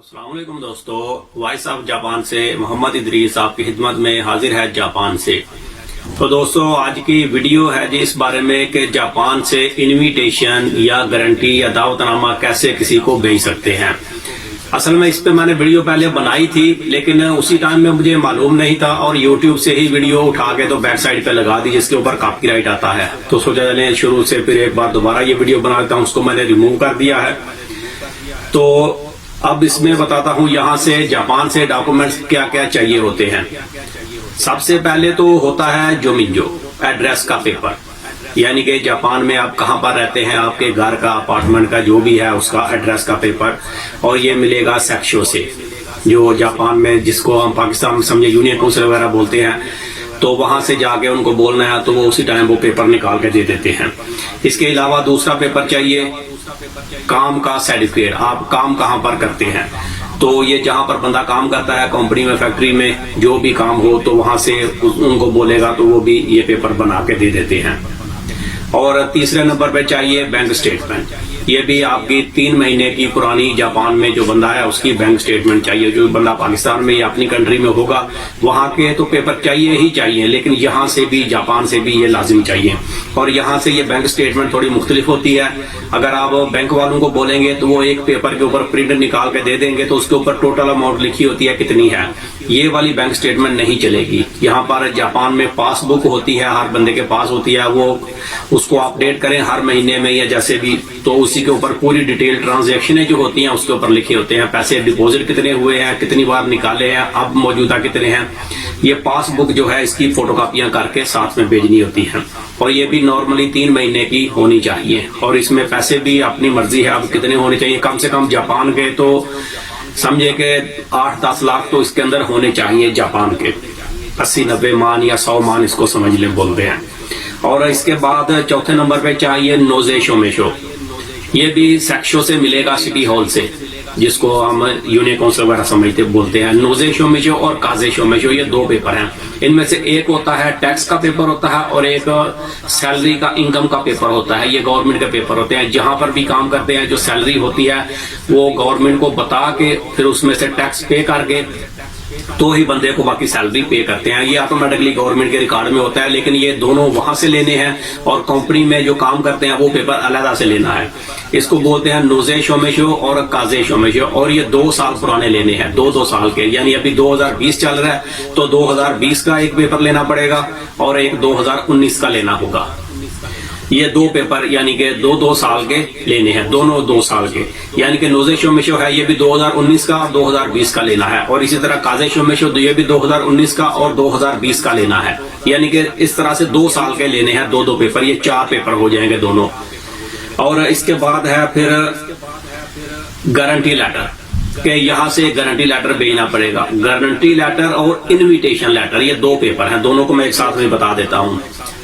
अस्सलाम वालेकुम दोस्तों, वॉइस ऑफ जापान से मोहम्मद इदरीस आपकी खिदमत में हाजिर है जापान से। तो दोस्तों आज की वीडियो है जी इस बारे में कि जापान से इनविटेशन या गारंटी या दावतनामा कैसे किसी को भेज सकते हैं। असल में इस पे मैंने वीडियो पहले बनाई थी लेकिन उसी टाइम में मुझे मालूम नहीं था और YouTube से ही वीडियो उठा के तो बैक साइड पे लगा दी जिसके ऊपर कॉपीराइट आता है। तो सोचा चले शुरू से फिर एक बार दोबारा ये वीडियो बना देता हूँ, उसको मैंने रिमूव कर दिया है। तो अब इसमें बताता हूँ यहाँ से जापान से डॉक्यूमेंट्स क्या क्या चाहिए होते हैं। सबसे पहले तो होता है जोमिंजो, एड्रेस का पेपर, यानी कि जापान में आप कहाँ पर रहते हैं, आपके घर का अपार्टमेंट का जो भी है उसका एड्रेस का पेपर। और ये मिलेगा सेक्शो से, जो जापान में जिसको हम पाकिस्तान में समझे यूनियन काउंसिल वगैरह बोलते हैं। तो वहां से जाके उनको बोलना है तो वो उसी टाइम वो पेपर निकाल के दे देते हैं। इसके अलावा दूसरा पेपर चाहिए काम का सर्टिफिकेट, आप काम कहाँ पर करते हैं। तो ये जहां पर बंदा काम करता है कंपनी में, फैक्ट्री में, जो भी काम हो तो वहां से उनको बोलेगा तो वो भी ये पेपर बना के दे देते हैं। और तीसरे नंबर पे चाहिए बैंक स्टेटमेंट, ये भी आपकी 3 महीने की पुरानी जापान में जो बंदा है उसकी बैंक स्टेटमेंट चाहिए। जो बंदा पाकिस्तान में या अपनी कंट्री में होगा वहां के तो पेपर चाहिए ही चाहिए, लेकिन यहाँ से भी जापान से भी ये लाजिम चाहिए। और यहाँ से ये बैंक स्टेटमेंट थोड़ी मुख्तलिफ होती है। अगर आप बैंक वालों को बोलेंगे तो वो एक पेपर के ऊपर प्रिंट निकाल के दे देंगे तो उसके ऊपर टोटल अमाउंट लिखी होती है कितनी है। ये वाली बैंक स्टेटमेंट नहीं चलेगी। यहाँ पर जापान में पासबुक होती है, हर बंदे के पास होती है, वो उसको अपडेट करें हर महीने में या जैसे भी, तो उसी के ऊपर पूरी डिटेल ट्रांजैक्शनें जो होती हैं उसके ऊपर लिखे होते हैं। पैसे डिपॉजिट कितने हुए हैं, कितनी बार निकाले हैं, अब मौजूदा कितने हैं। ये पासबुक जो है इसकी फोटोकॉपियां करके साथ में भेजनी होती है। और ये भी नॉर्मली 3 महीने की होनी चाहिए। और इसमें पैसे भी अपनी मर्जी है अब कितने होने चाहिए। कम से कम जापान के तो समझे कि 8-10 लाख तो इसके अंदर होने चाहिए जापान के। 80-90 मान या 100 मान इसको समझ ले बोलते हैं। और इसके बाद चौथे नंबर पे चाहिए नोजे शोमेशो, ये भी सेक्शो से मिलेगा, सिटी हॉल से, जिसको हम यूनियन काउंसिल वगैरह समझते बोलते हैं। नोजे शोमेशो और काजे शोमेशो ये 2 पेपर हैं। इनमें से एक होता है टैक्स का पेपर होता है और एक सैलरी का, इनकम का पेपर होता है। ये गवर्नमेंट के पेपर होते हैं। जहां पर भी काम करते हैं जो सैलरी होती है वो गवर्नमेंट को बता के फिर उसमें से टैक्स पे करके तो ही बंदे को बाकी सैलरी पे करते हैं। ये ऑटोमेटिकली गवर्नमेंट के रिकॉर्ड में होता है, लेकिन ये दोनों वहां से लेने हैं और कंपनी में जो काम करते हैं वो पेपर अलग से लेना है। इसको बोलते हैं नोजे शोमेशो और काजे शोमेशो। और ये 2 साल पुराने लेने हैं, 2 साल के, यानी अभी 2020 चल रहा है तो 2020 का एक पेपर लेना पड़ेगा और एक 2019 का लेना होगा। ये 2 पेपर यानी कि 2 साल के लेने हैं, दोनों 2 साल के। यानी कि नोजे शोमेशो है ये भी 2019 का और 2020 का लेना है। और इसी तरह काजे शोमेशो ये भी 2019 का और 2020 का लेना है। यानी कि इस तरह से 2 साल के लेने हैं, 2 पेपर, ये 4 पेपर हो जाएंगे दोनों। और इसके बाद है फिर गारंटी लेटर, कि यहाँ से गारंटी लेटर भेजना पड़ेगा। गारंटी लेटर और इनविटेशन लेटर, ये 2 पेपर हैं, दोनों को मैं एक साथ में बता देता हूँ।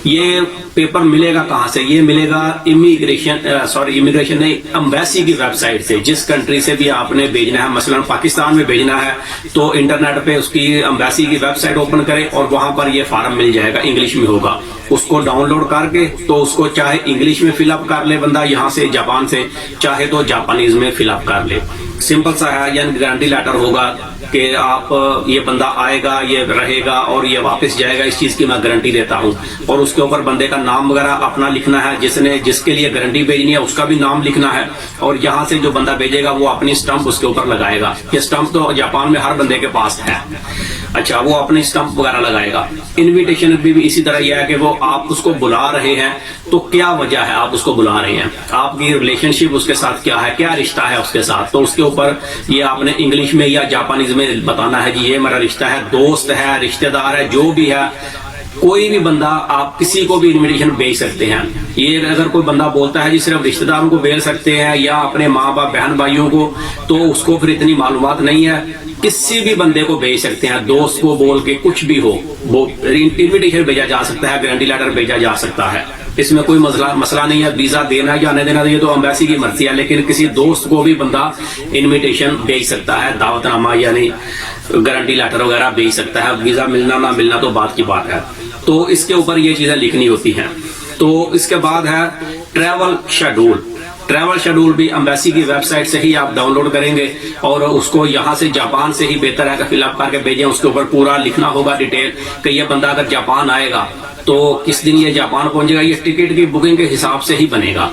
ये पेपर मिलेगा कहाँ से? ये मिलेगा इमिग्रेशन नहीं, एम्बेसी की वेबसाइट से। जिस कंट्री से भी आपने भेजना है, मसलन पाकिस्तान में भेजना है तो इंटरनेट पे उसकी एम्बेसी की वेबसाइट ओपन करें और वहां पर ये फॉर्म मिल जाएगा, इंग्लिश में होगा। उसको डाउनलोड करके तो उसको चाहे इंग्लिश में फिलअप कर ले बंदा यहाँ से जापान से, चाहे तो जापानीज में फिलअप कर ले। सिंपल सा है, यानी गारंटी लेटर होगा कि आप ये बंदा आएगा, ये रहेगा और ये वापस जाएगा, इस चीज की मैं गारंटी देता हूँ। और उसके ऊपर बंदे का नाम वगैरह अपना लिखना है, जिसके लिए गारंटी भेजनी है उसका भी नाम लिखना है। और यहाँ से जो बंदा भेजेगा वो अपनी स्टंप उसके ऊपर लगाएगा। ये स्टंप तो जापान में हर बंदे के पास है। अच्छा, वो अपनी स्टंप वगैरह लगाएगा। इनविटेशन भी इसी तरह यह है कि वो आप उसको बुला रहे हैं तो क्या वजह है आप उसको बुला रहे हैं, आपकी रिलेशनशिप उसके साथ क्या है, क्या रिश्ता है उसके साथ। तो उसके ऊपर ये आपने इंग्लिश में या जापानीज में बताना है कि ये मेरा रिश्ता है, दोस्त है, रिश्तेदार है, जो भी है। कोई भी बंदा, आप किसी को भी इनविटेशन भेज सकते हैं। ये अगर कोई बंदा बोलता है जी सिर्फ रिश्तेदारों को भेज सकते हैं या अपने माँ बाप बहन भाइयों को, तो उसको फिर इतनी मालूमात नहीं है। किसी भी बंदे को भेज सकते हैं, दोस्त को बोल के कुछ भी हो, वो इनविटेशन भेजा जा सकता है, गारंटी लेटर भेजा जा सकता है। इसमें कोई मसला नहीं है। वीजा देना या नहीं देना ये तो एम्बेसी की मर्जी है, लेकिन किसी दोस्त को भी बंदा इनविटेशन भेज सकता है, दावतनामा यानी गारंटी लेटर वगैरह भेज सकता है। वीजा मिलना ना मिलना तो बात की बात है। तो इसके ऊपर ये चीजें लिखनी होती हैं। तो इसके बाद है ट्रैवल शेड्यूल, ट्रैवल शेड्यूल भी एम्बेसी की वेबसाइट से ही आप डाउनलोड करेंगे और उसको यहाँ से जापान से ही बेहतर है कि फिलअप करके भेजें। उसके ऊपर पूरा लिखना होगा डिटेल कि ये बंदा अगर जापान आएगा तो किस दिन ये जापान पहुंचेगा। ये टिकट की बुकिंग के हिसाब से ही बनेगा।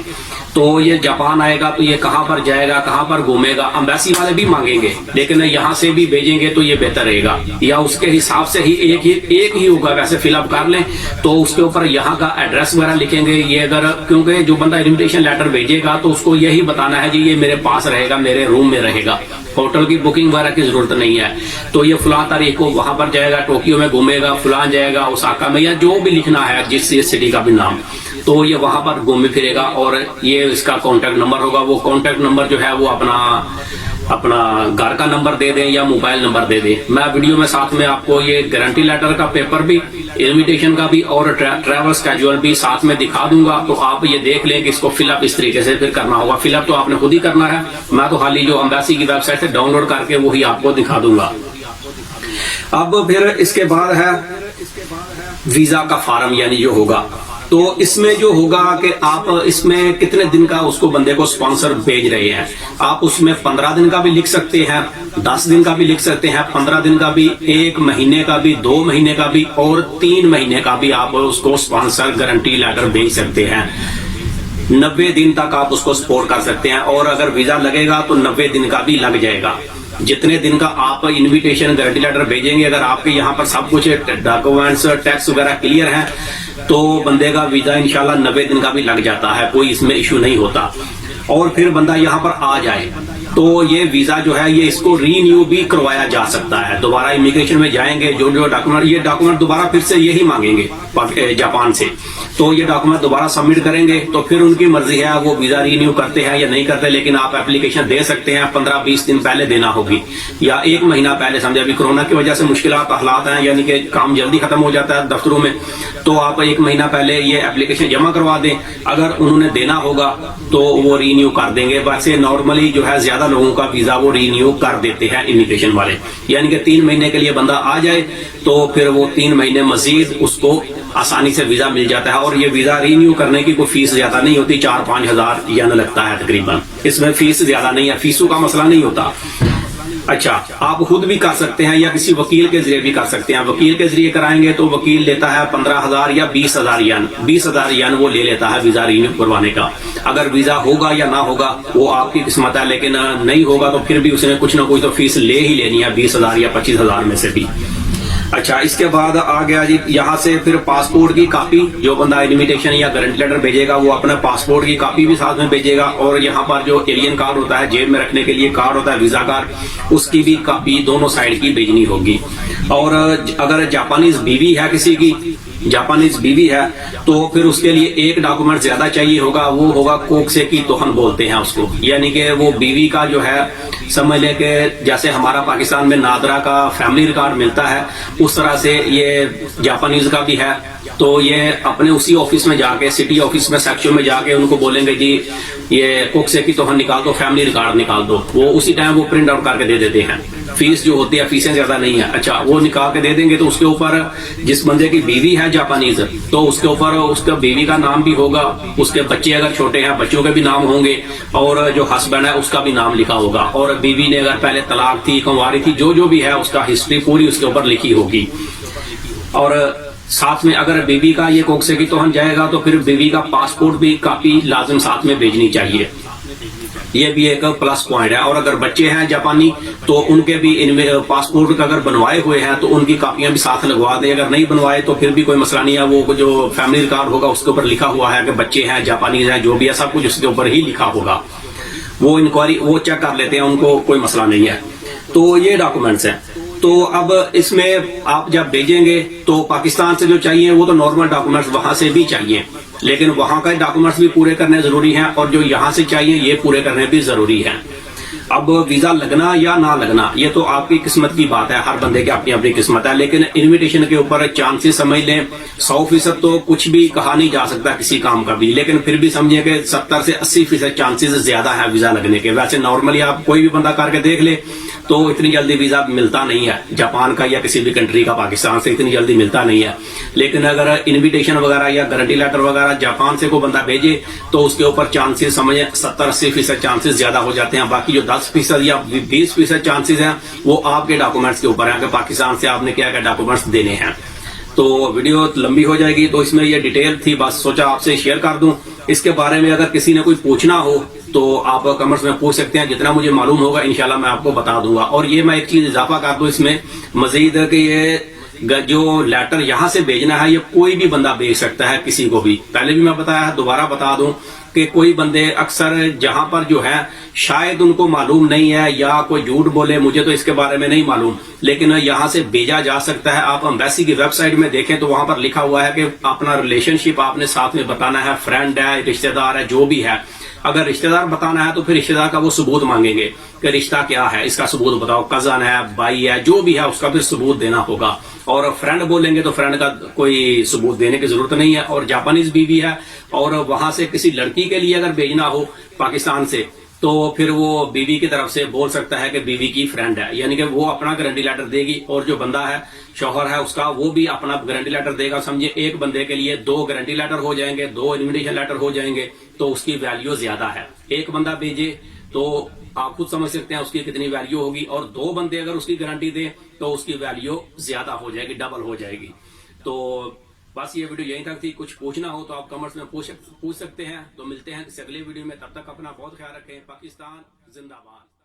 तो ये जापान आएगा तो ये कहाँ पर जाएगा, कहाँ पर घूमेगा, एम्बेसी वाले भी मांगेंगे, लेकिन यहाँ से भी भेजेंगे तो ये बेहतर रहेगा। या उसके हिसाब से ही एक ही होगा, वैसे फिलअप कर लें तो उसके ऊपर यहाँ का एड्रेस वगैरह लिखेंगे। ये अगर, क्योंकि जो बंदा इन्विटेशन लेटर भेजेगा तो उसको यही बताना है जी ये मेरे पास रहेगा, मेरे रूम में रहेगा, होटल की बुकिंग वगैरह की जरूरत नहीं है। तो ये फलां तारीख को वहां पर जाएगा, टोक्यो में घूमेगा, फलां जाएगा, ओसाका में, या जो भी लिखना है जिस सिटी का भी नाम, तो ये वहां पर घूमे फिरेगा। और ये इसका कॉन्टेक्ट नंबर होगा। वो कॉन्टेक्ट नंबर जो है वो अपना घर का नंबर दे दें या मोबाइल नंबर दे दें। मैं वीडियो में साथ में आपको ये गारंटी लेटर का पेपर भी, इन्विटेशन का भी और ट्रैवल स्केड्यूल भी साथ में दिखा दूंगा। तो आप ये देख लें कि इसको फिलअप इस तरीके से फिर करना होगा। फिलअप तो आपने खुद ही करना है, मैं तो हाल ही जो एम्बेसी की वेबसाइट से डाउनलोड करके वही आपको दिखा दूंगा। अब फिर इसके बाद है वीजा का फार्म, यानी जो होगा, तो इसमें जो होगा कि आप इसमें कितने दिन का उसको बंदे को स्पॉन्सर भेज रहे हैं। आप उसमें 15 दिन का भी लिख सकते हैं, 10 दिन का भी लिख सकते हैं, 15 दिन का भी, 1 महीने का भी, 2 महीने का भी और 3 महीने का भी आप उसको स्पॉन्सर गारंटी लेटर भेज सकते हैं। 90 दिन तक आप उसको सपोर्ट कर सकते हैं। और अगर वीजा लगेगा तो 90 दिन का भी लग जाएगा। जितने दिन का आप इन्विटेशन गारंटी लेटर भेजेंगे, अगर आपके यहाँ पर सब कुछ डॉक्यूमेंट्स, टैक्स वगैरह क्लियर है तो बंदे का वीजा इंशाल्लाह 90 दिन का भी लग जाता है, कोई इसमें इश्यू नहीं होता। और फिर बंदा यहाँ पर आ जाए तो ये वीजा जो है ये इसको रीन्यू भी करवाया जा सकता है। दोबारा इमिग्रेशन में जाएंगे, जो डॉक्यूमेंट, ये डॉक्यूमेंट दोबारा फिर से यही मांगेंगे जापान से, तो ये डॉक्यूमेंट दोबारा सबमिट करेंगे। तो फिर उनकी मर्जी है वो वीजा रीन्यू करते हैं या नहीं करते, लेकिन आप एप्लीकेशन दे सकते हैं। 15-20 दिन पहले देना होगी या 1 महीना पहले। समझे अभी कोरोना की वजह से मुश्किलात हालात हैं, यानी कि काम जल्दी खत्म हो जाता है दफ्तरों में, तो आप 1 महीना पहले ये एप्लीकेशन जमा करवा दें। अगर उन्होंने देना होगा तो वो रीन्यू कर देंगे। वैसे नॉर्मली जो है ज्यादा लोगों का वीजा वो रीन्यू कर देते हैं इमिग्रेशन वाले, यानी कि 3 महीने के लिए बंदा आ जाए तो फिर वो 3 महीने मजीद उसको आसानी से वीजा मिल जाता है। और ये वीजा रीन्यू करने की कोई फीस ज्यादा नहीं होती, 4-5 हजार येन लगता है तकरीबन। इसमें फीस ज्यादा नहीं है, फीसों का मसला नहीं होता। अच्छा, आप खुद भी कर सकते हैं या किसी वकील के जरिए भी कर सकते हैं। वकील के जरिए कराएंगे तो वकील लेता है 15,000 या 20,000 येन। 20,000 येन वो ले लेता है वीजा रीन्यू करवाने का। अगर वीजा होगा या ना होगा वो आपकी किस्मत है, लेकिन नहीं होगा तो फिर भी उसने कुछ ना कुछ तो फीस ले ही लेनी है, 20,000 या 25,000 में से भी। अच्छा, इसके बाद आ गया जी यहाँ से फिर पासपोर्ट की कॉपी। जो बंदा इन्विटेशन या गारंटी लेटर भेजेगा वो अपने पासपोर्ट की कॉपी भी साथ में भेजेगा। और यहाँ पर जो एलियन कार्ड होता है, जेब में रखने के लिए कार्ड होता है, वीजा कार्ड, उसकी भी कॉपी दोनों साइड की भेजनी होगी। और अगर जापानीज बीवी है, किसी की जापानीज बीवी है, तो फिर उसके लिए एक डॉक्यूमेंट ज्यादा चाहिए होगा। वो होगा कोक्से की तोहन बोलते हैं उसको, यानी कि वो बीवी का जो है, समझ ले कि जैसे हमारा पाकिस्तान में नादरा का फैमिली रिकॉर्ड मिलता है, उस तरह से ये जापानीज का भी है। तो ये अपने उसी ऑफिस में जाके, सिटी ऑफिस में सेक्शन में जाके उनको बोलेंगे जी ये कोक्से की तोहन निकाल दो, फैमिली रिकॉर्ड निकाल दो। वो उसी टाइम वो प्रिंट आउट करके दे देते हैं। फीस जो होती है, फीसें ज्यादा नहीं है। अच्छा, वो निकाल के दे देंगे तो उसके ऊपर जिस बंदे की बीवी है जापानीज, तो उसके ऊपर उसका बीवी का नाम भी होगा, उसके बच्चे अगर छोटे हैं बच्चों के भी नाम होंगे, और जो हस्बैंड है उसका भी नाम लिखा होगा। और बीवी ने अगर पहले तलाक थी, कुंवारी थी, जो भी है उसका हिस्ट्री पूरी उसके ऊपर लिखी होगी। और साथ में अगर बीवी का ये कोक्से की तोहन जाएगा तो फिर बीवी का पासपोर्ट भी कापी लाजिम साथ में भेजनी चाहिए। ये भी एक प्लस पॉइंट है। और अगर बच्चे हैं जापानी तो उनके भी इनमें पासपोर्ट अगर बनवाए हुए हैं तो उनकी कापियां भी साथ लगवा दें। अगर नहीं बनवाए तो फिर भी कोई मसला नहीं है। वो जो फैमिली रिकॉर्ड होगा उसके ऊपर लिखा हुआ है कि बच्चे हैं, जापानीज हैं, जो भी है सब कुछ उसके ऊपर ही लिखा होगा। वो इंक्वायरी वो चेक कर लेते हैं, उनको कोई मसला नहीं है। तो ये डॉक्यूमेंट्स हैं। तो अब इसमें आप जब भेजेंगे तो पाकिस्तान से जो चाहिए वो तो नॉर्मल डॉक्यूमेंट्स वहां से भी चाहिए, लेकिन वहां का डॉक्यूमेंट्स भी पूरे करने जरूरी हैं, और जो यहाँ से चाहिए ये पूरे करने भी जरूरी हैं। अब वीजा लगना या ना लगना ये तो आपकी किस्मत की बात है, हर बंदे की अपनी अपनी किस्मत है। लेकिन इन्विटेशन के ऊपर चांसेस समझ लें 100% तो कुछ भी कहा नहीं जा सकता किसी काम का भी, लेकिन फिर भी समझिए कि 70 से 80% चांसेस ज्यादा है वीजा लगने के। वैसे नॉर्मली आप कोई भी बंदा करके देख ले तो इतनी जल्दी वीजा मिलता नहीं है जापान का या किसी भी कंट्री का पाकिस्तान से इतनी जल्दी मिलता नहीं है। लेकिन अगर इन्विटेशन वगैरह या गारंटी लेटर वगैरह जापान से कोई बंदा भेजे तो उसके ऊपर चांसेस समझे 70-80% चांसेस ज्यादा हो जाते हैं। बाकी जो 10% या 20% चांसेस हैं वो आपके डॉक्यूमेंट्स के ऊपर है कि पाकिस्तान से आपने क्या क्या डॉक्यूमेंट्स देने हैं। तो वीडियो लंबी हो जाएगी, तो इसमें ये डिटेल थी, बस सोचा आपसे शेयर कर दूं। इसके बारे में अगर किसी ने कोई पूछना हो तो आप कमेंट्स में पूछ सकते हैं, जितना मुझे मालूम होगा इंशाल्लाह मैं आपको बता दूंगा। और ये मैं एक चीज इजाफा कर दूं इसमें मजीद कि ये जो लेटर यहां से भेजना है ये कोई भी बंदा भेज सकता है किसी को भी। पहले भी मैं बताया है, दोबारा बता दूं कि कोई बंदे अक्सर जहां पर जो है शायद उनको मालूम नहीं है या कोई झूठ बोले, मुझे तो इसके बारे में नहीं मालूम, लेकिन यहां से भेजा जा सकता है। आप एम्बेसी की वेबसाइट में देखें तो वहां पर लिखा हुआ है कि अपना रिलेशनशिप आपने साथ में बताना है, फ्रेंड है, रिश्तेदार है, जो भी है। अगर रिश्तेदार बताना है तो फिर रिश्तेदार का वो सबूत मांगेंगे कि रिश्ता क्या है, इसका सबूत बताओ, कजन है, भाई है, जो भी है उसका फिर सबूत देना होगा। और फ्रेंड बोलेंगे तो फ्रेंड का कोई सबूत देने की जरूरत नहीं है। और जापानीज बीवी है और वहां से किसी लड़की के लिए अगर भेजना हो पाकिस्तान से तो फिर वो बीवी की तरफ से बोल सकता है कि बीवी की फ्रेंड है, यानी कि वो अपना गारंटी लेटर देगी और जो बंदा है शौहर है उसका वो भी अपना गारंटी लेटर देगा। समझिए एक बंदे के लिए 2 गारंटी लेटर हो जाएंगे, 2 इन्विटेशन लेटर हो जाएंगे, तो उसकी वैल्यू ज्यादा है। एक बंदा भेजे तो आप खुद समझ सकते हैं उसकी कितनी वैल्यू होगी, और 2 बंदे अगर उसकी गारंटी दें तो उसकी वैल्यू ज्यादा हो जाएगी, डबल हो जाएगी। तो बस ये वीडियो यहीं तक थी। कुछ पूछना हो तो आप कमेंट्स में पूछ सकते हैं। तो मिलते हैं किसी अगले वीडियो में, तब तक अपना बहुत ख्याल रखें। पाकिस्तान जिंदाबाद।